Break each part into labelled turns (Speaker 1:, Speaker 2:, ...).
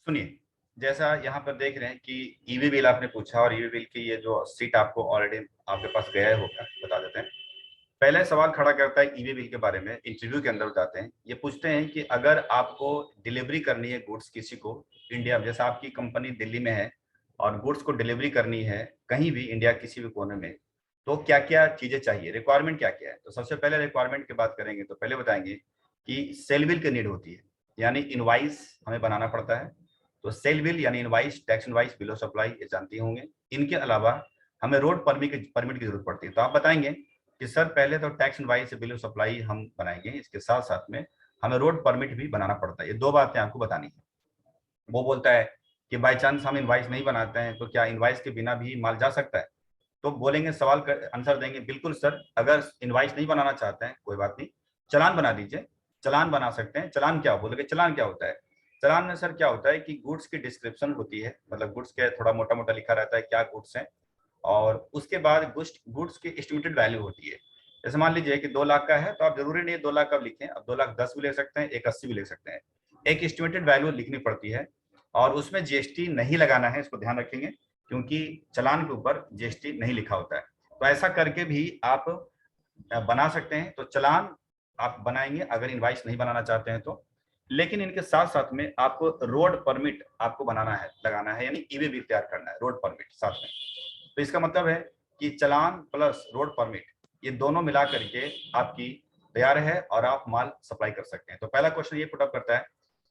Speaker 1: सुनिए, जैसा यहाँ पर देख रहे हैं कि ईवी बिल आपने पूछा और ईवी बिल की ये जो सीट आपको ऑलरेडी आपके पास गया होगा, बता देते हैं। पहले सवाल खड़ा करता है ईवी बिल के बारे में, इंटरव्यू के अंदर बताते हैं। ये पूछते हैं कि अगर आपको डिलीवरी करनी है गुड्स किसी को इंडिया में, जैसे आपकी कंपनी दिल्ली में है और गुड्स को डिलीवरी करनी है कहीं भी इंडिया किसी भी कोने में, तो क्या क्या चीजें चाहिए, रिक्वायरमेंट क्या क्या है। तो सबसे पहले रिक्वायरमेंट की बात करेंगे तो पहले बताएंगे कि सेल बिल की नीड होती है, यानी इनवाइस हमें बनाना पड़ता है। तो सेल बिल यानी invoice, tax invoice, bill of supply, ये जानती होंगे। इनके अलावा हमें रोड परमिट की जरूरत पड़ती है। तो आप बताएंगे कि सर पहले तो tax invoice bill of supply हम बनाएंगे, इसके साथ साथ में हमें रोड परमिट भी बनाना पड़ता है। ये दो बातें आपको बतानी है। वो बोलता है कि बाई चांस हम इनवाइस नहीं बनाते हैं तो क्या इनवाइस के बिना भी माल जा सकता है। तो बोलेंगे, सवाल का आंसर देंगे, बिल्कुल सर, अगर इनवाइस नहीं बनाना चाहते हैं कोई बात नहीं, चलान बना दीजिए। चलान बना सकते हैं। चलान क्या बोलोगे, चलान क्या होता है। चलान में सर क्या होता है कि गुड्स की डिस्क्रिप्शन होती है, मतलब गुड्स के थोड़ा मोटा मोटा लिखा रहता है क्या गुड्स हैं, और उसके बाद गुड्स की एस्टिमेटेड वैल्यू होती है। जैसे मान लीजिए कि 2 लाख का है तो आप जरूरी नहीं है 2 लाख का लिखें, अब 2,10,000 भी ले सकते हैं, 1,80,000 भी ले सकते हैं। एक एस्टिमेटेड वैल्यू लिखनी पड़ती है और उसमें जीएसटी नहीं लगाना है, इसको ध्यान रखेंगे, क्योंकि चलान के ऊपर जीएसटी नहीं लिखा होता है। तो ऐसा करके भी आप बना सकते हैं। तो चलान आप बनाएंगे अगर इनवाइस नहीं बनाना चाहते हैं तो। लेकिन इनके साथ साथ में आपको रोड परमिट आपको बनाना है, लगाना है, यानी ईवी बिल तैयार करना है, रोड परमिट साथ में। तो इसका मतलब है कि चलान प्लस रोड परमिट ये दोनों मिला करके आपकी तैयार है और आप माल सप्लाई कर सकते हैं। तो पहला क्वेश्चन ये पुट अप करता है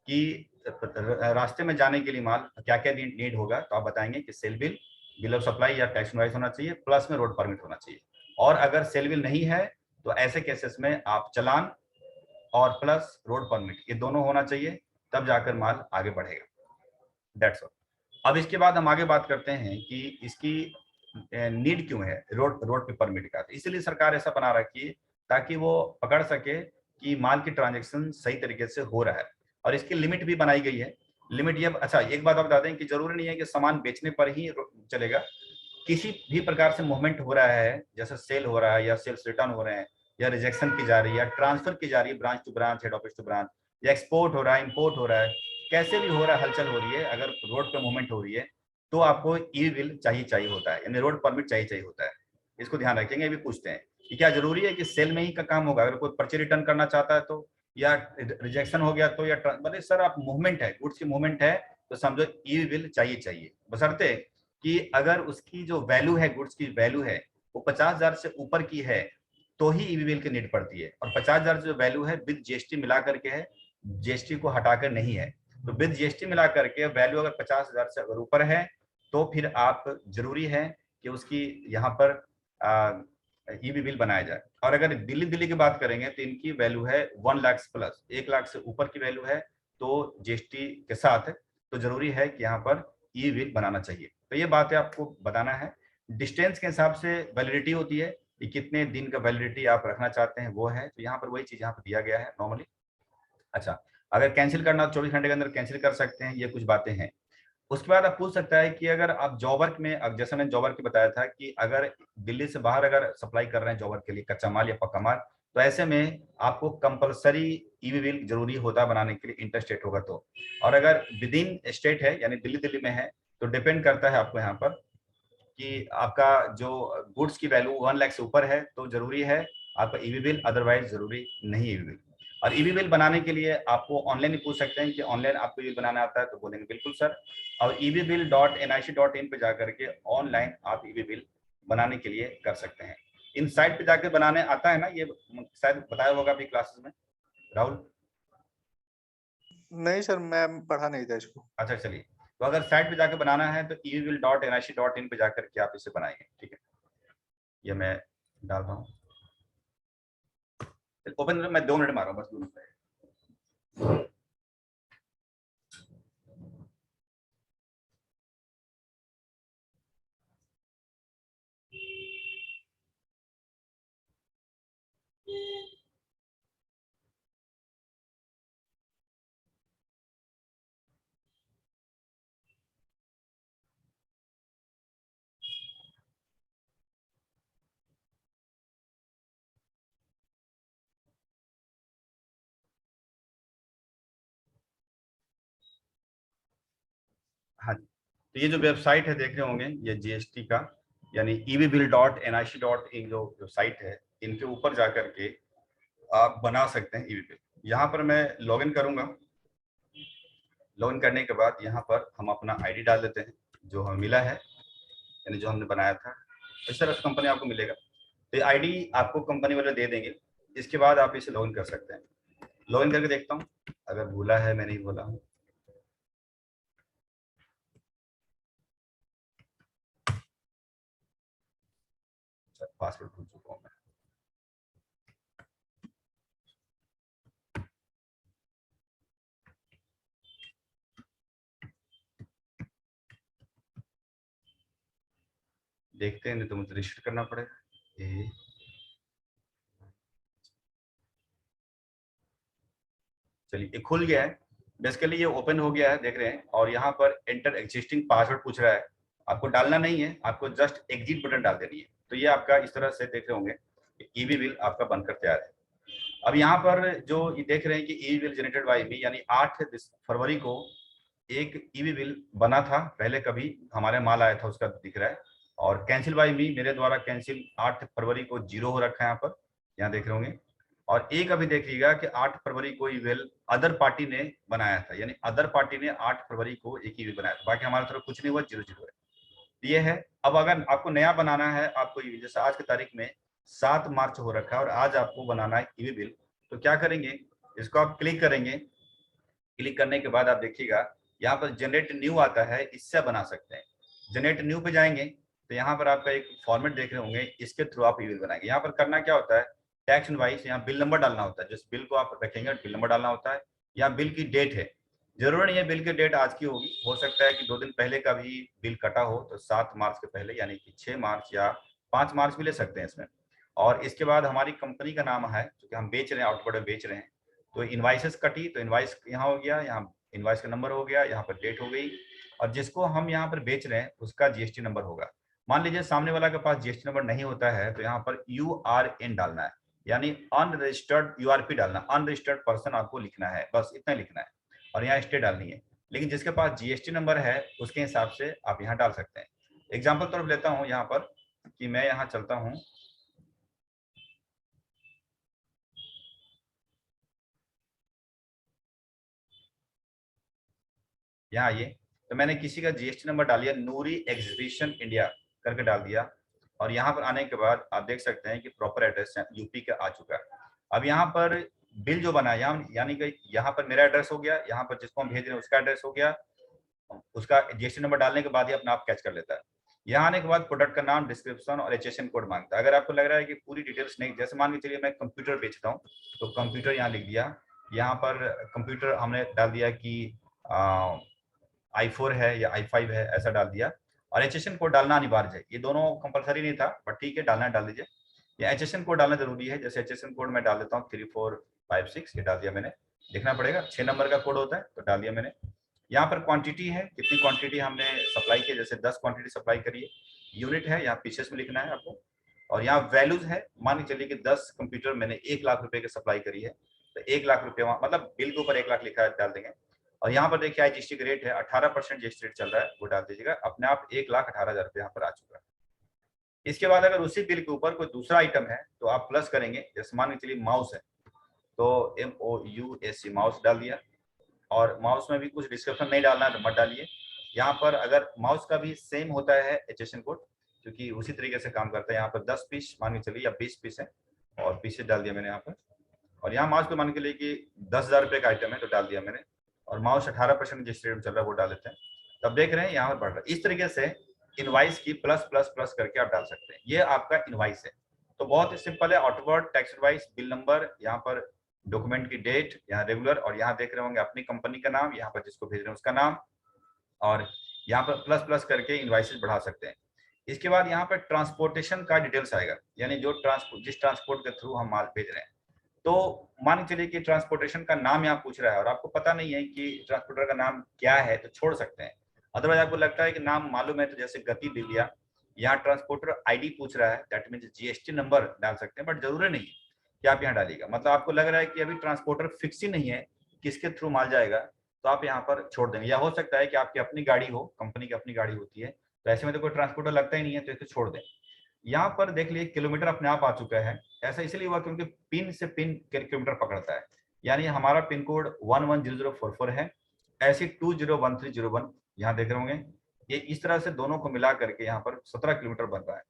Speaker 1: कि रास्ते में जाने के लिए माल क्या क्या नीड होगा। तो आप बताएंगे कि sale bill, bill of supply या टैक्स इनवॉइस होना चाहिए, प्लस में रोड परमिट होना चाहिए। और अगर सेल बिल नहीं है तो ऐसे केसेस में आप चलान और प्लस रोड परमिट ये दोनों होना चाहिए, तब जाकर माल आगे बढ़ेगा। That's all. अब इसके बाद हम आगे बात करते हैं कि इसकी नीड क्यों है रोड रोड पे परमिट का। तो इसलिए सरकार ऐसा बना रखी है ताकि वो पकड़ सके कि माल की ट्रांजेक्शन सही तरीके से हो रहा है, और इसकी लिमिट भी बनाई गई है। लिमिट ये, अच्छा एक बात आप बता दें कि जरूरी नहीं है कि सामान बेचने पर ही चलेगा। किसी भी प्रकार से मूवमेंट हो रहा है, जैसे सेल हो रहा है या सेल्स रिटर्न हो रहे हैं या रिजेक्शन की जा रही है या ट्रांसफर की जा रही है branch to branch, head office to branch, या एक्सपोर्ट हो रहा है, इंपोर्ट हो रहा है, कैसे भी हो रहा है, हलचल हो रही है, अगर रोड पे मूवमेंट हो रही है तो आपको ई बिल चाहिए चाहिए होता है, यानी रोड परमिट चाहिए चाहिए होता है। इसको ध्यान रखेंगे। अभी पूछते हैं कि क्या जरूरी है कि सेल में ही का काम होगा, अगर कोई पर्चे रिटर्न करना चाहता है तो, या रिजेक्शन हो गया तो, या मतलब सर आप मूवमेंट है, गुड्स की मूवमेंट है तो समझो ई बिल चाहिए चाहिए, बशर्ते कि अगर उसकी जो वैल्यू है, गुड्स की वैल्यू है, वो 50,000 से ऊपर की है तो ही ईवी बिल की नीड पड़ती है। और 50,000 जो वैल्यू है विद जीएसटी मिला करके है, जीएसटी को हटाकर नहीं है। तो विद जीएसटी मिला करके वैल्यू अगर 50,000 से अगर ऊपर है तो फिर आप जरूरी है कि उसकी यहाँ पर ईवी बिल बनाया जाए। और अगर दिल्ली दिल्ली की बात करेंगे तो इनकी वैल्यू है 1 लाख प्लस, 1 लाख से ऊपर की वैल्यू है तो जीएसटी के साथ तो जरूरी है कि यहाँ पर ई बिल बनाना चाहिए। तो ये बातें आपको बताना है। डिस्टेंस के हिसाब से वैलिडिटी होती है कि कितने दिन का वैलिडिटी आप रखना चाहते हैं, वो है। तो यहाँ पर वही चीज यहाँ पर दिया गया है नॉर्मली। अच्छा, अगर कैंसिल करना 24 घंटे के अंदर कैंसिल कर सकते हैं, ये कुछ बातें हैं। उसके बाद आप पूछ सकता है कि अगर आप जॉब वर्क में, अब जैसे मैंने जॉब वर्क की बताया था कि अगर दिल्ली से बाहर अगर सप्लाई कर रहे हैं जॉब वर्क के लिए कच्चा माल या पक्का माल, तो ऐसे में आपको कंपलसरी ईवी बिल जरूरी होता है बनाने के लिए, इंटर स्टेट होगा तो। और अगर विद इन स्टेट है यानी दिल्ली दिल्ली में है तो डिपेंड करता है आपको यहाँ पर कि आपका जो गुड्स की वैल्यू 1 लाख से ऊपर है तो जरूरी है आपका ईवी बिल, अदरवाइज जरूरी नहीं ईवी बिल। और ईवी बिल बनाने के लिए आपको ऑनलाइन ही पूछ सकते हैं कि ऑनलाइन आपको बिल बनाना आता है, तो बोलेंगे बिल्कुल सर। और evbill.nic.in पे जाकर के ऑनलाइन आप ईवी बिल बनाने के लिए कर सकते हैं। इन साइट पे जाकर बनाने आता है ना, ये शायद बताया होगा अभी क्लासेस में राहुल।
Speaker 2: नहीं सर, मैं पढ़ा नहीं था इसको।
Speaker 1: अच्छा चलिए, तो अगर साइट पे जाकर बनाना है तो evbill.nic.in पे जाकर के आप इसे बनाएंगे, ठीक है। ये मैं डाल रहा हूँ, ओपन मैं 2 मिनट मार रहा हूँ बस, 2 मिनट। हाँ जी, तो ये जो वेबसाइट है देख रहे होंगे, ये जीएसटी का यानी evbill.nic.in जो साइट है, इनके ऊपर जाकर के आप बना सकते हैं ईवी बिल। यहाँ पर मैं लॉगिन करूंगा। लॉगिन करने के बाद यहाँ पर हम अपना आईडी डाल देते हैं जो हमें मिला है, यानी जो हमने बनाया था। इस तरह से कंपनी आपको मिलेगा, तो आईडी आपको कंपनी वाले दे देंगे। इसके बाद आप इसे लॉगिन कर सकते हैं। लॉगिन करके देखता हूँ, अगर भूला है, मैं नहीं भूला हूँ। पासवर्ड भूल चुका हूँ मैं। देखते हैं, नहीं तो मुझे रजिस्टर करना पड़ेगा। चलिए, ये खुल गया है। बेसिकली ये ओपन हो गया है, देख रहे हैं। और यहाँ पर एंटर एग्जिस्टिंग पासवर्ड पूछ रहा है, आपको डालना नहीं है, आपको जस्ट एग्जिट बटन डाल देनी है। तो ये आपका इस तरह से देख रहे होंगे, ईवी बिल आपका बनकर तैयार है। अब यहाँ पर जो ये देख रहे हैं कि ईवी बिल जनरेटेड बाय मी, यानी 8 फरवरी को एक ईवी बिल बना था पहले, कभी हमारे माल आया था, उसका दिख रहा है। और कैंसिल बाय मी, मेरे द्वारा कैंसिल 8 फरवरी को 0 हो रखा है यहाँ पर, यहाँ देख रहे होंगे। और एक अभी देखिएगा कि 8 फरवरी को ईमेल अदर पार्टी ने बनाया था, यानी अदर पार्टी ने 8 फरवरी को एक ईमेल बनाया था, बाकी हमारी तरफ कुछ नहीं हुआ, 0 है। ये है। अब अगर आपको नया बनाना है, आपको जैसे आज की तारीख में 7 मार्च हो रखा है और आज आपको बनाना है ईवी बिल, तो क्या करेंगे, इसको आप क्लिक करेंगे। क्लिक करने के बाद आप देखिएगा यहाँ पर जनरेट न्यू आता है, इससे बना सकते हैं। जनरेट न्यू पे जाएंगे तो यहाँ पर आपका एक फॉर्मेट देख रहे होंगे, इसके थ्रू आप ईमेल बनाएंगे। यहाँ पर करना क्या होता है, टैक्स इनवाइस, यहाँ बिल नंबर डालना होता है, जिस बिल को आप रखेंगे बिल नंबर डालना होता है। यहाँ बिल की डेट है, जरूरी नहीं है बिल की डेट आज की होगी, हो सकता है कि 2 दिन पहले का भी बिल कटा हो, तो 7 मार्च के पहले यानी कि 6 मार्च या 5 मार्च भी ले सकते हैं इसमें। और इसके बाद हमारी कंपनी का नाम है, क्योंकि हम बेच रहे हैं, आउटपुट बेच रहे हैं, तो इनवाइसेस कटी, तो इनवाइस यहाँ हो गया, यहाँ इनवाइस का नंबर हो गया, यहाँ पर डेट हो गई, और जिसको हम यहाँ पर बेच रहे हैं उसका जीएसटी नंबर होगा। मान लीजिए सामने वाला के पास जीएसटी नंबर नहीं होता है, तो यहाँ पर URN डालना है, यानी अनरजिस्टर्ड, URP डालना, अनरजिस्टर्ड पर्सन आपको लिखना है, बस इतना लिखना है, और यहाँ स्टेट डालनी है। लेकिन जिसके पास जीएसटी नंबर है उसके हिसाब से आप यहाँ डाल सकते हैं। एग्जाम्पल तरफ लेता हूँ यहाँ पर, कि मैं यहाँ चलता हूँ, यहाँ आइए, तो मैंने किसी का जीएसटी नंबर डाल दिया, नूरी एग्जीबिशन इंडिया करके डाल दिया। और यहाँ पर आने के बाद आप देख सकते हैं कि प्रॉपर एड्रेस यूपी का आ चुका है। अब यहाँ पर बिल जो बना, यानी कि यहाँ पर मेरा एड्रेस हो गया, यहाँ पर जिसको हम भेज रहे हैं उसका एड्रेस हो गया, उसका जीएसटी नंबर डालने के बाद ही अपना आप कैच कर लेता है। यहाँ आने के बाद प्रोडक्ट का नाम, डिस्क्रिप्शन और HSN कोड मांगता है। अगर आपको लग रहा है कि पूरी डिटेल्स नहीं, जैसे मान के चलिए मैं कंप्यूटर बेचता हूँ, तो कंप्यूटर यहाँ लिख दिया। यहाँ पर कंप्यूटर हमने डाल दिया कि i4 है या i5 है, ऐसा डाल दिया। और HSN कोड डालना अनिवार्य है, ये दोनों कंपलसरी नहीं था, बट ठीक है, डालना डाल दीजिए। ये HSN कोड डालना जरूरी है। जैसे HSN कोड मैं डाल देता हूँ 3456, ये डाल दिया मैंने। लिखना पड़ेगा, 6 नंबर का कोड होता है, तो डाल दिया मैंने। यहाँ पर क्वांटिटी है, कितनी क्वांटिटी हमने सप्लाई की, जैसे 10 क्वांटिटी सप्लाई करिए। यूनिट है, यहाँ पीसेस में लिखना है आपको। और यहाँ वैल्यूज है, मान के चलिए कि 10 कंप्यूटर मैंने 1 लाख रुपए की सप्लाई करी है, तो 1 लाख रुपए, मतलब बिल के ऊपर 1 लाख लिखा है, डाल देंगे। और यहाँ पर देखिए जीएसटी का रेट है 18% जीएसटी रेट चल रहा है, वो डाल दीजिएगा। अपने आप 1,18,000 रुपये यहाँ पर आ चुका है। इसके बाद अगर उसी बिल के ऊपर कोई दूसरा आइटम है तो आप प्लस करेंगे। जैसे मान के चलिए माउस है, तो MOUSE माउस डाल दिया। और माउस में भी कुछ डिस्क्रिप्शन नहीं डालना है तो मत डालिए। यहाँ पर अगर माउस का भी सेम होता है HSN कोड, क्योंकि उसी तरीके से काम करता है। यहाँ पर 10 पीस मान के चलिए या 20 पीस है, और पीसेस डाल दिया मैंने यहाँ पर। और यहाँ माउस पे मान के लिए कि 10,000 रुपये का आइटम है, तो डाल दिया मैंने। और माउस 18% जिस रेट में चल रहा है वो डाल देते हैं, तब देख रहे हैं यहाँ पर बढ़ रहा है। इस तरीके से इनवाइस की प्लस प्लस प्लस करके आप डाल सकते हैं। ये आपका इनवाइस है। तो बहुत ही सिंपल है, outward, tax invoice, bill number, यहाँ पर डॉक्यूमेंट की डेट, यहाँ रेगुलर, और यहाँ देख रहे होंगे अपनी कंपनी का नाम, यहाँ पर जिसको भेज रहे हैं उसका नाम, और यहाँ पर प्लस प्लस करके इनवाइसेस बढ़ा सकते हैं। इसके बाद यहाँ पर ट्रांसपोर्टेशन का डिटेल्स आएगा, यानी जो जिस ट्रांसपोर्ट के थ्रू हम माल भेज रहे हैं। तो मान चलिए कि ट्रांसपोर्टेशन का नाम यहाँ पूछ रहा है और आपको पता नहीं है कि ट्रांसपोर्टर का नाम क्या है, तो छोड़ सकते हैं। अदरवाइज आपको लगता है कि नाम मालूम है, तो जैसे गति दे दिया। यहाँ ट्रांसपोर्टर आईडी पूछ रहा है, दैट मीन्स जीएसटी नंबर डाल सकते हैं, बट जरूरी नहीं है कि आप यहाँ डालिएगा। मतलब आपको लग रहा है कि अभी ट्रांसपोर्टर फिक्स ही नहीं है किसके थ्रू माल जाएगा, तो आप यहाँ पर छोड़ देंगे। या हो सकता है कि आपकी अपनी गाड़ी हो, कंपनी की अपनी गाड़ी होती है, तो ऐसे में तो कोई ट्रांसपोर्टर लगता ही नहीं है, तो इसे छोड़ दें। यहाँ पर देख लीजिए किलोमीटर अपने आप आ चुका है। ऐसा इसलिए हुआ क्योंकि पिन से पिन किलोमीटर पकड़ता है, यानी हमारा पिन कोड 110044 है, ऐसे 201301 यहाँ देख रहे होंगे। ये इस तरह से दोनों को मिला करके यहाँ पर 17 किलोमीटर बन रहा है।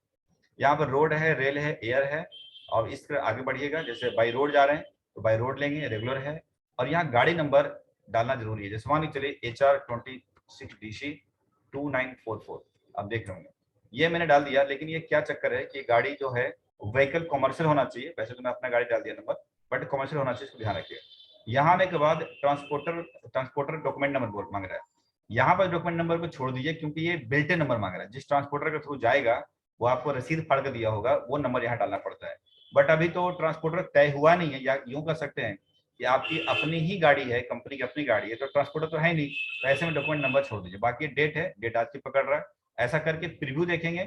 Speaker 1: यहाँ पर रोड है, रेल है, एयर है, और इस तरह आगे बढ़िएगा। जैसे बाई रोड जा रहे हैं तो बाई रोड लेंगे, रेगुलर है। और यहाँ गाड़ी नंबर डालना जरूरी है। जैसे मान लीजिए चलिए HR26DC 2944, आप देख रहे होंगे ये मैंने डाल दिया। लेकिन ये क्या चक्कर है कि गाड़ी जो है व्हीकल कमर्शियल होना चाहिए। वैसे तो मैं अपना गाड़ी डाल दिया नंबर, बट कमर्शियल होना चाहिए, इसको ध्यान रखिए। यहाँ आने के बाद ट्रांसपोर्टर डॉक्यूमेंट नंबर मांग रहा है। यहाँ पर डॉक्यूमेंट नंबर को छोड़ दीजिए, क्योंकि ये बिल्टे नंबर मांग रहा है। जिस ट्रांसपोर्टर के थ्रू जाएगा वो आपको रसीद फाड़ के दिया होगा, वो नंबर यहाँ डालना पड़ता है। बट अभी तो ट्रांसपोर्टर तय हुआ नहीं है, या यूं कर सकते हैं कि आपकी अपनी ही गाड़ी है, कंपनी की अपनी गाड़ी है, तो ट्रांसपोर्टर तो है नहीं, तो ऐसे में डॉक्यूमेंट नंबर छोड़ दीजिए। बाकी डेट है, डेट आज की पकड़ रहा है। ऐसा करके प्रीव्यू देखेंगे,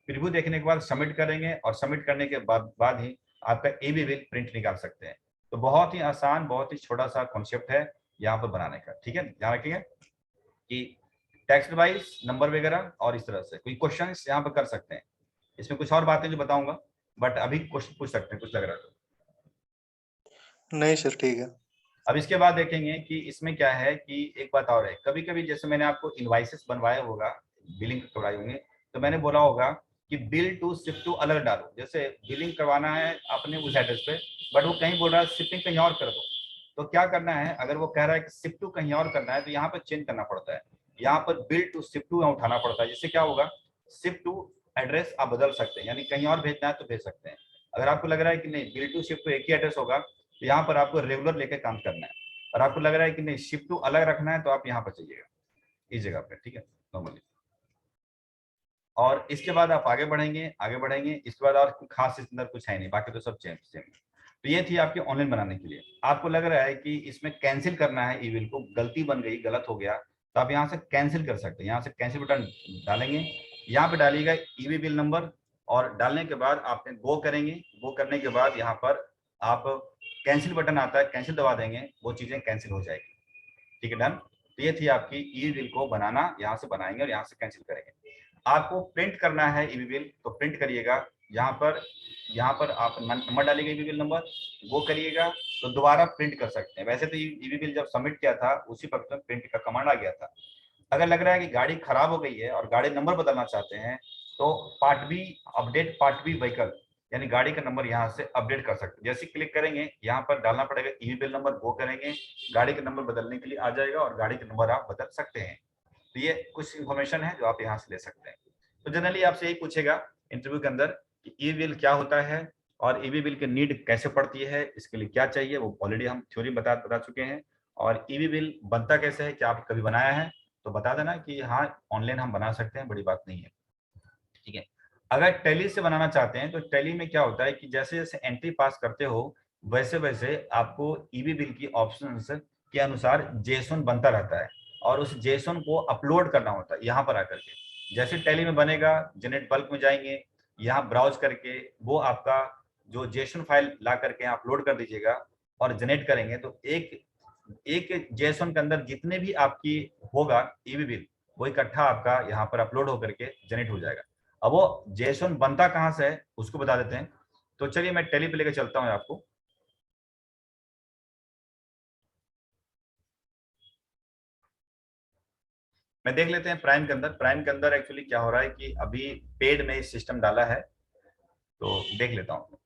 Speaker 1: प्रीव्यू देखने के बाद सबमिट करेंगे, और सबमिट करने के बाद ही आपका एबी बिल प्रिंट निकाल सकते हैं। तो बहुत ही आसान, बहुत ही छोटा सा कॉन्सेप्ट है यहाँ पर बनाने का। ठीक है, ध्यान रखिएगा कि टेक्स्ट वाइज नंबर वगैरह, और इस तरह से कोई क्वेश्चन यहाँ पर कर सकते हैं। इसमें कुछ और बातें जो बताऊंगा, बट अभी क्वेश्चन पूछ सकते हैं, कुछ लग रहा है तो।
Speaker 2: नहीं सर, ठीक है।
Speaker 1: अब इसके बाद देखेंगे कि इसमें क्या है कि एक बात और है, कभी कभी जैसे मैंने आपको इनवाइसेस बनवाया होगा, बिलिंग करवाई होंगे, तो मैंने बोला होगा कि बिल टू शिप टू अलग डालो। जैसे बिलिंग करवाना है आपने उस एड्रेस पे, बट वो कहीं बोल रहा है शिपिंग कहीं और कर दो। तो क्या करना है, अगर वो कह रहा है कि शिप टू कहीं और करना है, तो यहाँ पर चेंज करना पड़ता है। यहाँ पर बिल टू शिप टू उठाना पड़ता है, जिससे क्या होगा, शिप टू एड्रेस आप बदल सकते हैं, यानी कहीं और भेजना है तो भेज सकते हैं। अगर आपको लग रहा है कि नहीं बिल टू शिप टू एक ही एड्रेस होगा, तो यहाँ पर आपको रेगुलर लेके काम करना है। और आपको लग रहा है कि नहीं शिफ्ट टू अलग रखना है, तो आप यहाँ पर चाहिएगा इस जगह पे। ठीक है, नॉर्मली। और इसके बाद आप आगे बढ़ेंगे, आगे बढ़ेंगे, इसके बाद और खास इसके अंदर कुछ है नहीं, बाकी तो सब सेम सेम। तो ये थी आपकी ऑनलाइन बनाने के लिए। आपको लग रहा है कि इसमें कैंसिल करना है ईमेल को, गलती बन गई, गलत हो गया, तो आप यहाँ से कैंसिल कर सकते हैं। यहाँ से कैंसिल बटन डालेंगे, यहाँ पे डालिएगा ईवी बिल नंबर, और डालने के बाद आपने गो करेंगे। गो करने के बाद यहाँ पर आप कैंसिल बटन आता है, कैंसिल दबा देंगे, वो चीजें कैंसिल हो जाएगी। ठीक है, डन। तो ये थी आपकी ई बिल को बनाना, यहाँ से बनाएंगे और यहाँ से कैंसिल करेंगे। आपको प्रिंट करना है ईवी बिल, तो प्रिंट करिएगा। यहाँ पर आप नंबर डालिएगा, ईवी बिल नंबर, वो करिएगा, तो दोबारा प्रिंट कर सकते हैं। वैसे तो ईवी बिल जब सबमिट किया था उसी वक्त में प्रिंट का कमांड आ गया था। अगर लग रहा है कि गाड़ी खराब हो गई है और गाड़ी नंबर बदलना चाहते हैं, तो part B, update part B vehicle, यानी गाड़ी का नंबर यहाँ से अपडेट कर सकते हैं। जैसे क्लिक करेंगे यहाँ पर डालना पड़ेगा ईवी बिल नंबर, वो करेंगे, गाड़ी का नंबर बदलने के लिए आ जाएगा, और गाड़ी का नंबर आप बदल सकते हैं। तो ये कुछ इन्फॉर्मेशन है जो आप यहाँ से ले सकते हैं। तो जनरली आपसे यही पूछेगा इंटरव्यू के अंदर कि ईवी बिल क्या होता है, और ईवी बिल की नीड कैसे पड़ती है, इसके लिए क्या चाहिए, वो ऑलरेडी हम थ्योरी बता चुके हैं। और ईवी बिल बनता कैसे है, क्या आप कभी बनाया है तो बता देना कि हाँ ऑनलाइन हम बना सकते हैं, बड़ी बात नहीं है। ठीक है, अगर टैली से बनाना चाहते हैं, तो टैली में क्या होता है कि जैसे जैसे एंट्री पास करते हो, वैसे वैसे आपको ईवी बिल की ऑप्शंस के अनुसार जेसन बनता रहता है, और उस जेसन को अपलोड करना होता है यहाँ पर आकर के। जैसे टैली में बनेगा, जनरेट बल्क में जाएंगे, यहाँ ब्राउज करके वो आपका जो जेसन फाइल ला करके अपलोड कर दीजिएगा, और जनरेट करेंगे, तो एक एक जेसन के अंदर जितने भी आपकी होगा ईवी बिल, वो इकट्ठा आपका यहाँ पर अपलोड होकर के जनरेट हो जाएगा। अब वो जेसन बनता कहाँ से है उसको बता देते हैं। तो चलिए मैं टेली पे लेकर चलता हूँ आपको। मैं देख लेते हैं प्राइम के अंदर। प्राइम के अंदर एक्चुअली क्या हो रहा है कि अभी पेड में सिस्टम डाला है, तो देख लेता हूँ।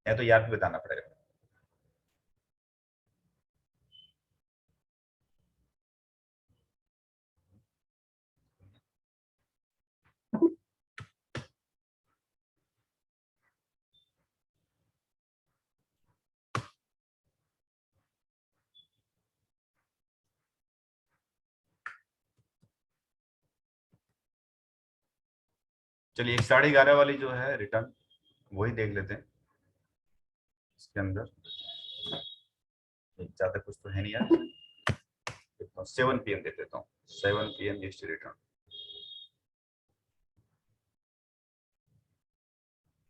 Speaker 1: या तो यार भी बताना पड़ेगा। चलिए 11:30 वाली जो है रिटर्न, वही देख लेते हैं। इसके अंदर ज्यादा कुछ तो है नहीं यार। 7 PM देख लेता हूँ, 7 PM जीएसटी रिटर्न,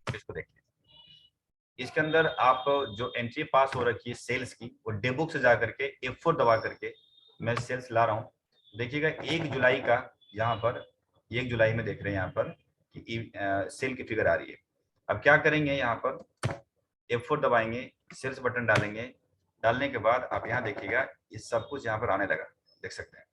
Speaker 1: इसको देखिए। इसके अंदर आप जो एंट्री पास हो रखी है सेल्स की, वो डेबुक से जा करके F4 दबा करके मैं सेल्स ला रहा हूँ। देखिएगा 1 जुलाई का यहाँ पर, 1 जुलाई में देख रहे हैं यहाँ पर कि सेल की फिगर आ रही है। अब क्या करेंगे, यहाँ पर F4 दबाएंगे, सेल्स बटन डालेंगे, डालने के बाद आप यहाँ देखिएगा ये सब कुछ यहाँ पर आने लगा, देख सकते हैं।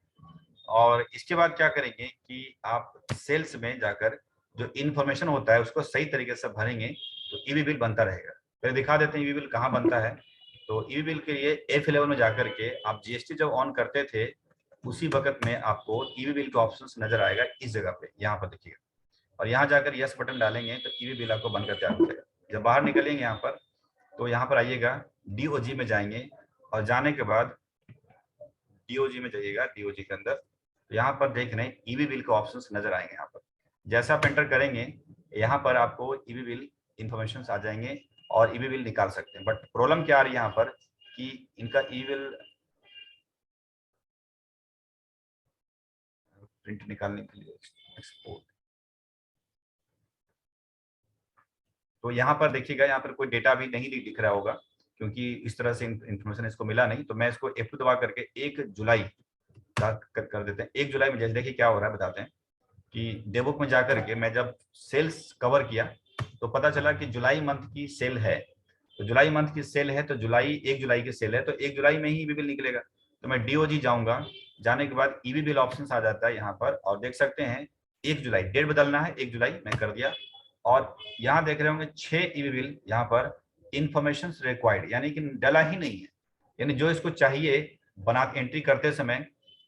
Speaker 1: और इसके बाद क्या करेंगे कि आप सेल्स में जाकर जो इन्फॉर्मेशन होता है उसको सही तरीके से भरेंगे तो ईवी बिल बनता रहेगा। फिर दिखा देते हैं ईवी बिल कहाँ बनता है। तो ईवी बिल के लिए F11 में जाकर के आप जीएसटी जब ऑन करते थे उसी वक्त में आपको ईवी बिल का ऑप्शन नजर आएगा इस जगह पे, यहाँ पर देखिएगा। और यहाँ जाकर यस बटन डालेंगे तो ईवी बिल आपको बनकर तैयार हो जाएगा। जब बाहर निकलेंगे यहाँ पर तो यहाँ पर आइएगा, डीओजी में जाएंगे और जाने के बाद डीओजी में जाइएगा, डीओजी के अंदर तो यहाँ पर देख रहे हैं ईवी बिल के ऑप्शंस नजर आएंगे। यहाँ पर जैसा आप एंटर करेंगे यहाँ पर आपको ईवी बिल इंफॉर्मेशन आ जाएंगे और ईवी बिल निकाल सकते हैं। बट प्रॉब्लम क्या आ रही है यहाँ पर कि इनका ईवी बिल प्रिंट निकालने के लिए एक्सपोर्ट, तो यहाँ पर देखिएगा यहाँ पर कोई डेटा भी नहीं दिख रहा होगा क्योंकि इस तरह से इंफॉर्मेशन इसको मिला नहीं। तो मैं इसको F2 दबा करके 1 जुलाई कर देते हैं। 1 जुलाई में जैसे देखिए क्या हो रहा है बताते हैं कि डेबुक में जाकर के मैं जब सेल्स कवर किया तो पता चला कि जुलाई मंथ की सेल है। तो जुलाई मंथ की सेल है तो जुलाई 1 जुलाई की सेल है तो 1 जुलाई में ही ईवी बिल निकलेगा। तो मैं डीओजी जाऊंगा, जाने के बाद ईवी बिल ऑप्शन आ जाता है यहाँ पर और देख सकते हैं 1 जुलाई डेट बदलना है, 1 जुलाई मैं कर दिया। और यहाँ देख रहे होंगे 6 ईवी बिल यहाँ पर इंफॉर्मेशन रिक्वायर्ड यानी कि डला ही नहीं है, यानी जो इसको चाहिए बना एंट्री करते समय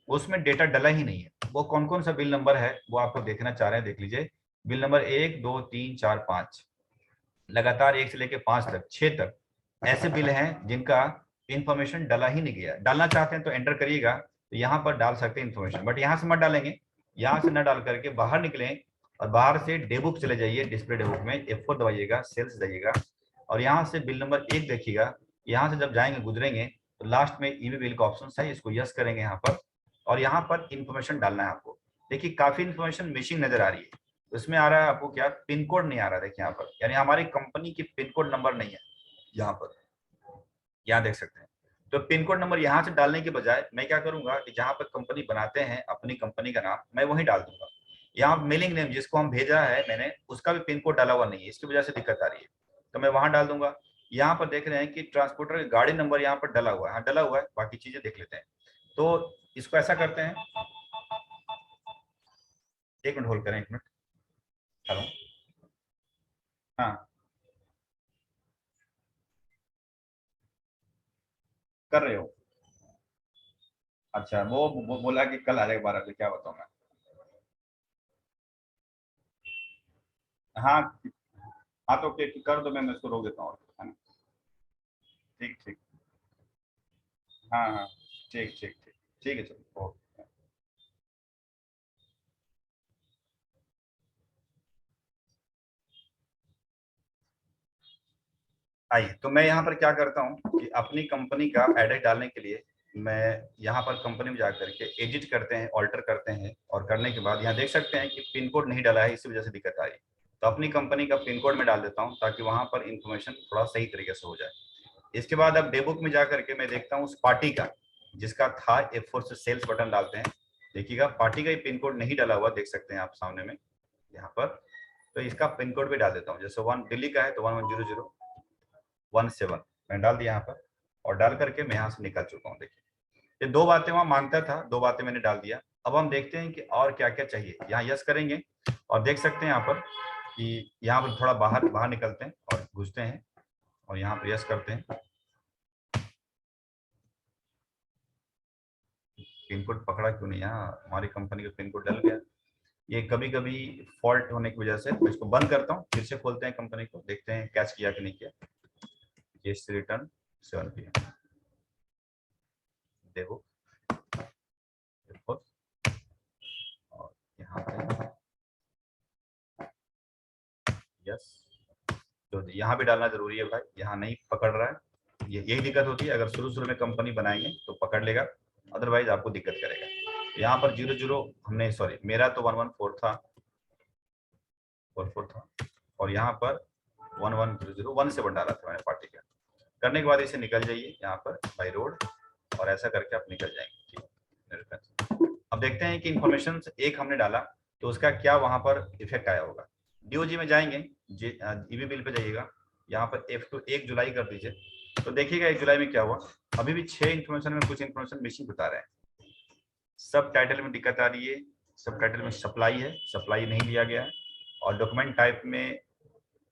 Speaker 1: उसमें डेटा डला ही नहीं है। वो कौन कौन सा बिल नंबर है वो आपको देखना चाह रहे हैं, देख लीजिए। बिल नंबर 1 2 3 4 5 लगातार 1 से लेके 5 तक 6 तक ऐसे बिल हैं जिनका इंफॉर्मेशन डाला ही नहीं गया। डालना चाहते हैं तो एंटर करिएगा, तो यहाँ पर डाल सकते हैं इंफॉर्मेशन, बट यहाँ से मत डालेंगे। यहाँ से न डाल करके बाहर निकलें और बाहर से डेबुक चले जाइए, डिस्प्ले डेबुक में F4 दबाइएगा, सेल्स जाइएगा और यहाँ से बिल नंबर 1 देखिएगा। यहाँ से जब जाएंगे गुजरेंगे तो लास्ट में ईवी बिल का ऑप्शन है, इसको यस करेंगे यहाँ पर और यहाँ पर इंफॉर्मेशन डालना है आपको। देखिए काफी इंफॉर्मेशन मिसिंग नजर आ रही है। उसमें आ रहा है आपको क्या, पिन कोड नहीं आ रहा, देखिए यहाँ पर, यानी हमारी कंपनी की पिन कोड नंबर नहीं है यहाँ पर, यहाँ देख सकते हैं। तो पिन कोड नंबर यहाँ से डालने के बजाय मैं क्या करूंगा कि जहां पर कंपनी बनाते हैं अपनी कंपनी का नाम मैं वही डाल दूंगा। यहाँ मेलिंग नेम जिसको हम भेजा है मैंने उसका भी पिन कोड डाला हुआ नहीं है, इसकी वजह से दिक्कत आ रही है, तो मैं वहां डाल दूंगा। यहाँ पर देख रहे हैं कि ट्रांसपोर्टर का गाड़ी नंबर यहाँ पर डला हुआ है, हाँ डला हुआ है, बाकी चीजें देख लेते हैं। तो इसको ऐसा करते हैं, 1 मिनट होल्ड करें, 1 मिनट। हेलो, हाँ कर रहे हो? अच्छा वो बोला कि कल आ जाएगा 12 बजे, क्या बताऊँ मैं। हाँ हाँ तो कर दो, मैं इसको रोक देता हूँ, है ना? ठीक ठीक, हाँ हाँ ठीक ठीक ठीक, ठीक है चलो ओके। आइए तो मैं यहाँ पर क्या करता हूँ कि अपनी कंपनी का एड्रेस डालने के लिए मैं यहाँ पर कंपनी में जाकर के एडिट करते हैं, ऑल्टर करते हैं और करने के बाद यहाँ देख सकते हैं कि पिन कोड नहीं डाला है, इसी वजह से दिक्कत आ रही है। तो अपनी कंपनी का पिन कोड में डाल देता हूँ ताकि वहां पर इंफॉर्मेशन थोड़ा सही तरीके से हो जाए। इसके बाद अब डेबुक में जाकर के मैं देखता हूँ उस पार्टी का जिसका था F4 से सेल्स बटन डालते हैं, देखिएगा पार्टी का ही पिन कोड नहीं डाला हुआ, देख सकते हैं आप सामने में यहाँ पर। तो इसका पिन कोड भी डाल देता हूँ, जैसे 1 दिल्ली का है तो 110017 मैं डाल दिया यहाँ पर और डाल करके मैं यहाँ से निकल चुका हूँ। देखिए ये 2 बातें वहां मांगता था, 2 बातें मैंने डाल दिया। अब हम देखते हैं कि और क्या क्या चाहिए, यहाँ यस करेंगे और देख सकते हैं यहाँ पर कि यहाँ पर थोड़ा बाहर बाहर निकलते हैं और घुसते हैं और यहाँ पर यस करते हैं। पिन कोड पकड़ा क्यों नहीं, यहाँ हमारी कंपनी का पिन कोड डल गया। ये कभी कभी फॉल्ट होने की वजह से, मैं इसको बंद करता हूँ, फिर से खोलते हैं कंपनी को, देखते हैं कैच किया कि नहीं किया। केस रिटर्न 7 PM देखो और यहाँ पे यस। तो यहाँ भी डालना जरूरी है भाई, यहाँ नहीं पकड़ रहा है, यही दिक्कत होती है। अगर शुरू में कंपनी बनाएंगे तो पकड़ लेगा, अदरवाइज आपको दिक्कत करेगा। यहाँ पर 00 हमने, सॉरी मेरा तो 114 था, 44 था और यहाँ पर 11001 से डाला था मैंने पार्टी का। करने के बाद इसे निकल जाइए यहाँ पर बाई रोड, और ऐसा करके आप निकल जाएंगे। ठीक, अब देखते हैं कि इंफॉर्मेशन एक हमने डाला तो उसका क्या वहां पर इफेक्ट आया होगा। डीओजी में जाएंगे, ईवी बिल पे जाइएगा, यहाँ पर F2 1 जुलाई कर दीजिए, तो देखिएगा 1 जुलाई में क्या हुआ। अभी भी 6 इन्फॉर्मेशन में कुछ इन्फॉर्मेशन मिसिंग बता रहे हैं। सब टाइटल में दिक्कत आ रही है, सब टाइटल में सप्लाई है, सप्लाई नहीं लिया गया है, और डॉक्यूमेंट टाइप में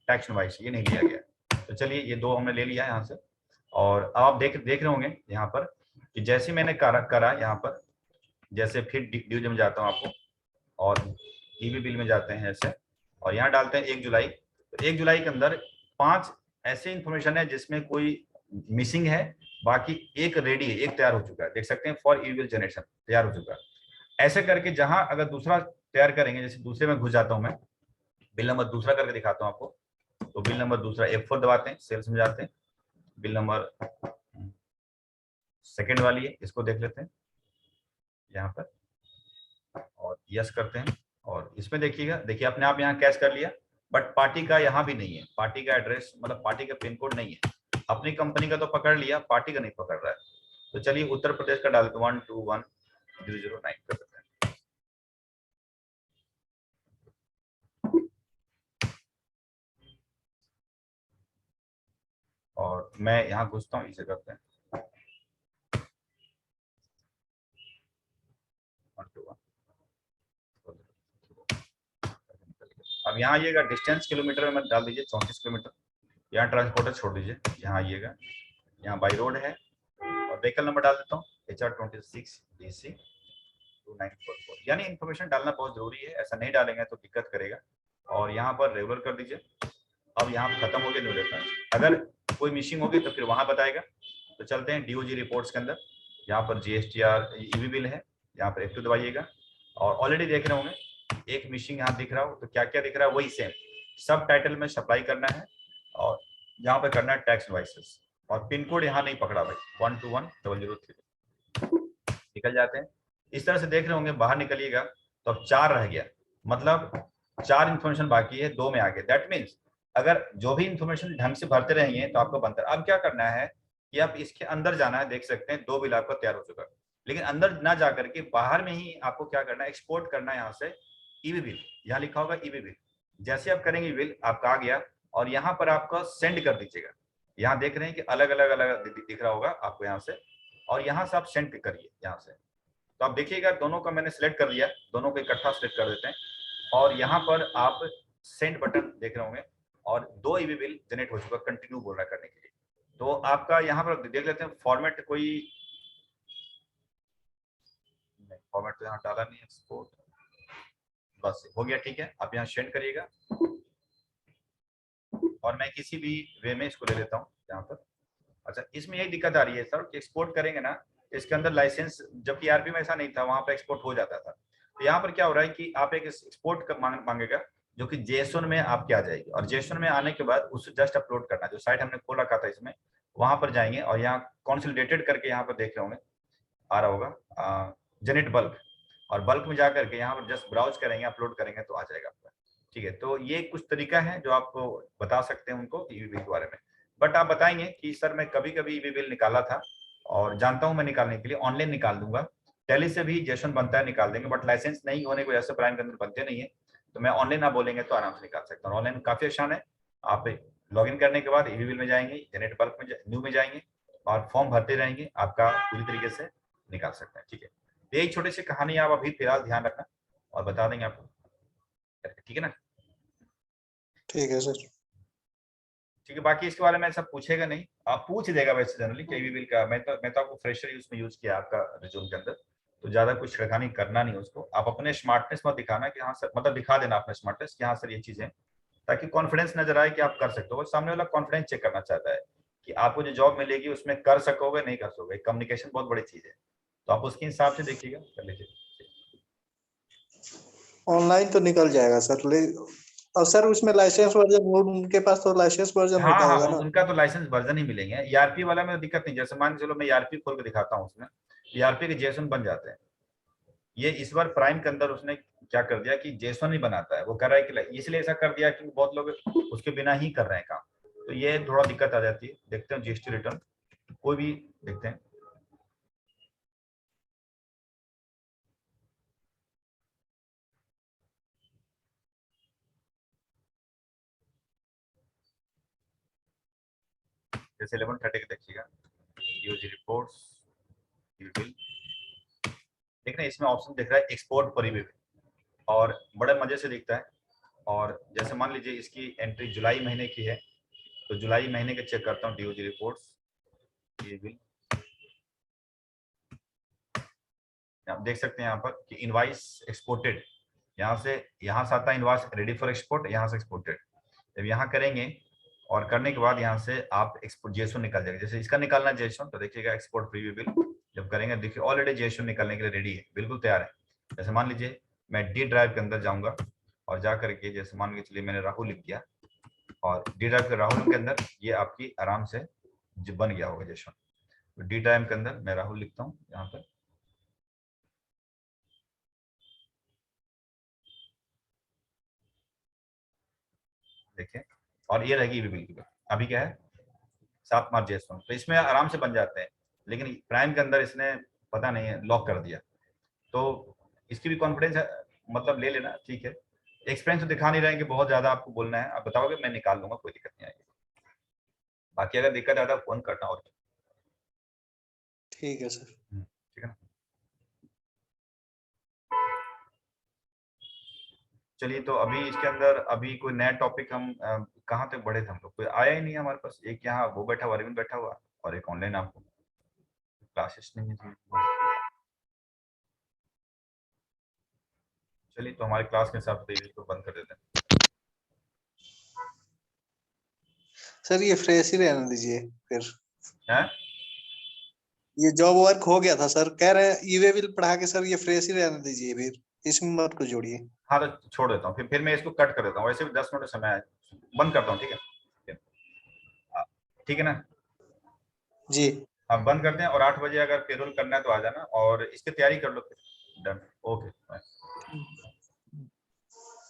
Speaker 1: टैक्स इनवॉइस ये नहीं लिया गया। तो चलिए ये दो हमने ले लिया है यहाँ से। और अब आप देख रहे होंगे यहाँ पर कि जैसे मैंने करा यहाँ पर, जैसे फिर ड्यूज में जाता हूँ आपको, और ईवी बिल में जाते हैं ऐसे, और यहाँ डालते हैं 1 जुलाई। तो 1 जुलाई के अंदर 5 ऐसे इंफॉर्मेशन है जिसमें कोई मिसिंग है, बाकी एक रेडी है, एक तैयार हो चुका है, देख सकते हैं फॉर ईवी बिल जनरेशन तैयार हो चुका है। ऐसे करके जहां अगर दूसरा तैयार करेंगे, जैसे दूसरे में घुस जाता हूं मैं, बिल नंबर दूसरा करके दिखाता हूं आपको। तो बिल नंबर दूसरा F4 दबाते हैं, सेल्स में जाते हैं, बिल नंबर सेकंड वाली है, इसको देख लेते हैं यहाँ पर, और यस करते हैं। और इसमें देखिएगा, देखिए अपने आप यहाँ कैश कर लिया, बट पार्टी का यहाँ भी नहीं है, पार्टी का एड्रेस मतलब पार्टी का पिन कोड नहीं है। अपनी कंपनी का तो पकड़ लिया, पार्टी का नहीं पकड़ रहा है। तो चलिए उत्तर प्रदेश का डालते 121-009 कर देते हैं। और मैं यहाँ घुसता हूँ, इसे करते हैं 121। अब यहाँ आइएगा, डिस्टेंस किलोमीटर में मत डाल दीजिए 34 किलोमीटर, यहाँ ट्रांसपोर्टर छोड़ दीजिए, यहाँ आइएगा, यहाँ बाई रोड है, और व्हीकल नंबर डाल देता हूँ HR26DC 2944। यानी इन्फॉर्मेशन डालना बहुत जरूरी है, ऐसा नहीं डालेंगे तो दिक्कत करेगा। और यहाँ पर रेगुलर कर दीजिए। अब यहाँ खत्म हो गया न्यू रेफरेंस, अगर कोई मिसिंग होगी तो फिर वहां बताएगा। तो चलते हैं डीओजी रिपोर्ट्स के अंदर, यहाँ पर GSTR ईवी बिल है, यहाँ पर F2 दबाइएगा, और ऑलरेडी देख रहे होंगे एक मिसिंग यहाँ दिख रहा हो, तो क्या क्या दिख रहा है वही सेम, सब टाइटल में सप्लाई करना है, और यहाँ पे करना है टैक्स इनवॉइसेस, और पिन कोड यहाँ नहीं पकड़ा भाई, 121-003 निकल जाते हैं। इस तरह से देख रहे होंगे, बाहर निकलिएगा तो अब 4 रह गया, मतलब 4 इन्फॉर्मेशन बाकी है, 2 में आ गए। दैट मीन्स अगर जो भी इन्फॉर्मेशन ढंग से भरते रहेंगे तो आपको बनता है। अब क्या करना है कि आप इसके अंदर जाना है, देख सकते हैं 2 बिल आपका तैयार हो चुका है, लेकिन अंदर ना जाकर के बाहर में ही आपको क्या करना है, एक्सपोर्ट करना है यहाँ से ईवी बिल, यहाँ लिखा होगा ईवी बिल। जैसे आप करेंगे बिल आपका आ गया, और यहाँ पर आपका सेंड कर दीजिएगा। यहाँ देख रहे हैं कि अलग अलग अलग दिख रहा होगा आपको यहाँ से, और यहाँ से आप सेंड करिए यहाँ से। तो आप देखिएगा दोनों का मैंने सिलेक्ट कर लिया, दोनों को इकट्ठा सिलेक्ट कर देते हैं, और यहाँ पर आप सेंड बटन देख रहे होंगे, और 2 ईवी बिल जनरेट हो चुका, कंटिन्यू बोल रहा करने के लिए। तो आपका यहाँ पर देख लेते हैं फॉर्मेट, कोई फॉर्मेट तो यहाँ डाला नहीं, एक्सपोर्ट बस हो गया, ठीक है। आप यहाँ सेंड करिएगा, और मैं किसी भी वे में इसको ले लेता हूँ यहाँ पर। अच्छा, इसमें यही दिक्कत आ रही है सर कि एक्सपोर्ट करेंगे ना, इसके अंदर लाइसेंस, जबकि आरपी में ऐसा नहीं था, वहां पर एक्सपोर्ट हो जाता था। तो यहाँ पर क्या हो रहा है कि आप एक एक्सपोर्ट मांगेगा जो कि JSON में आपके आ जाएगी, और JSON में आने के बाद उसे जस्ट अपलोड करना, जो साइट हमने खोल रखा था इसमें, वहां पर जाएंगे, और यहाँ कॉन्सोलिडेटेड करके यहाँ पर देख रहे होंगे आ रहा होगा जनरेट बल्क, और बल्क में जाकर के यहाँ पर जस्ट ब्राउज करेंगे, अपलोड करेंगे तो आ जाएगा आपका। ठीक है, तो ये कुछ तरीका है जो आपको बता सकते हैं उनको ईवी बिल के बारे में। बट आप बताएंगे कि सर मैं कभी कभी ईवी बिल निकाला था, और जानता हूं मैं निकालने के लिए, ऑनलाइन निकाल दूंगा, टैली से भी JSON बनता है, निकाल देंगे, बट लाइसेंस नहीं होने की वजह से प्राइम के अंदर बनते नहीं है। तो मैं ऑनलाइन आप बोलेंगे तो आराम से निकाल सकता हूँ। ऑनलाइन काफी आसान है, आप लॉगिन करने के बाद ईवी बिल में जाएंगे, जनरेट बल्क में न्यू में जाएंगे, और फॉर्म भरते रहेंगे, आपका पूरी तरीके से निकाल सकते हैं। ठीक है, तो यही छोटी सी कहानी आप अभी फिलहाल ध्यान रखना, और बता देंगे आपको, ठीक है ना?
Speaker 2: ठीक है सर।
Speaker 1: ठीक है, बाकी इसके बारे में सब पूछेगा नहीं, आप पूछ देगा वैसे जनरली ईवी बिल का। मैं तो आपको फ्रेशर उसमें यूज किया आपका रिज्यूम के अंदर, तो ज्यादा कुछ छिड़खानी करना नहीं उसको। आप अपने स्मार्टनेस मत दिखाना कि हाँ सर, मतलब दिखा देना अपने स्मार्टनेस कि हाँ सर ये चीजें, ताकि कॉन्फिडेंस नजर आए कि आप कर सकते हो। सामने वाला कॉन्फिडेंस चेक करना चाहता है कि आपको जो जॉब मिलेगी उसमें कर सकोगे नहीं कर सकोगे। कम्युनिकेशन बहुत बड़ी चीज है, तो आप उसके हिसाब से देखिएगा, कर लीजिए।
Speaker 2: ऑनलाइन तो निकल जाएगा सर, और सर उसमें लाइसेंस वर्जन, उनके पास तो लाइसेंस वर्जन
Speaker 1: हाँ
Speaker 2: होता
Speaker 1: हाँ,
Speaker 2: होगा ना?
Speaker 1: उनका तो लाइसेंस वर्जन ही मिलेंगे। ERP वाला में दिक्कत नहीं, जैसे मान चलो मैं ERP खोल के दिखाता हूँ, उसमें ERP के JSON बन जाते हैं। ये इस बार प्राइम के अंदर उसने क्या कर दिया कि जेसन नहीं बनाता है, वो कर रहा है कि इसलिए ऐसा कर दिया कि बहुत लोग उसके बिना ही कर रहे हैं काम, तो ये थोड़ा दिक्कत आ जाती है। देखते हैं जीएसटी रिटर्न कोई भी देखते हैं। जैसे 11:30 के देखिएगा यूजी रिपोर्ट्स बिल, देख रहे हैं इसमें ऑप्शन दिख रहा है एक्सपोर्ट पर बिल, और बड़े मजे से दिखता है। और जैसे मान लीजिए इसकी एंट्री जुलाई महीने की है, तो जुलाई महीने के चेक करता हूँ डीओजी रिपोर्ट्स, ये बिल आप देख सकते हैं यहाँ पर कि इनवाइस एक्सपोर्टेड, यहाँ से आता है इनवाइस रेडी फॉर एक्सपोर्ट, यहाँ से एक्सपोर्टेड। जब यहाँ करेंगे और करने के बाद यहाँ से आप एक्सपोर्ट जेसो निकल जाएगा। जैसे इसका निकालना जेसो, तो देखिएगा एक्सपोर्ट प्रीव्यू बिल जब करेंगे, देखिए ऑलरेडी जेसो निकलने के लिए रेडी है, बिल्कुल तैयार है। जैसे मान लीजिए मैं डी ड्राइव के अंदर जाऊंगा और जा करके जैसे मान के चलिए मैंने राहुल लिख दिया, और डी ड्राइव के राहुल के अंदर ये आपकी आराम से बन गया होगा जेसो। तो डी ड्राइव के अंदर मैं राहुल लिखता हूँ यहाँ पर, देखिए, और ये रहेगी बिल की। अभी क्या है 7 मार्च जेसो, तो इसमें आराम से बन जाते हैं। लेकिन प्राइम के अंदर इसने पता नहीं है लॉक कर दिया, तो इसकी भी कॉन्फिडेंस मतलब ले लेना, ठीक है। एक्सपीरियंस तो दिखा नहीं रहे हैं कि बहुत ज्यादा आपको बोलना है, आप बताओगे मैं निकाल लूंगा, कोई दिक्कत नहीं आएगी। बाकी अगर दिक्कत आता है फोन करना। और
Speaker 2: ठीक है सर।
Speaker 1: ठीक है ना। चलिए, तो अभी इसके अंदर अभी कोई नया टॉपिक हम कहाँ तक बढ़े थे हम लोग, कोई आया ही नहीं हमारे पास। एक यहाँ वो बैठा हुआ, अरविंद बैठा हुआ, और एक ऑनलाइन आपको क्लासेस नहीं है। चलिए, तो हमारी क्लास के हिसाब से इसको बंद कर देते हैं।
Speaker 2: सर ये फ्रेश ही रहने दीजिए फिर।
Speaker 1: हैं?
Speaker 2: ये जॉब वर्क हो गया था सर, कह रहे हैं ईवे बिल पढ़ा के सर ये फ्रेश ही रहने दीजिए, फिर इसमें मत को जोड़िए।
Speaker 1: हाँ, तो छोड़ देता हूँ, फिर मैं इसको कट कर देता हूँ, वैसे भी 10 मिनट का समय है, बंद करता हूँ, ठीक है। ठीक है ना।
Speaker 2: जी।
Speaker 1: आप बंद करते हैं, और 8 बजे अगर पेरोल करना है तो आ जाना, और इसकी तैयारी कर लो फिर। डन। ओके।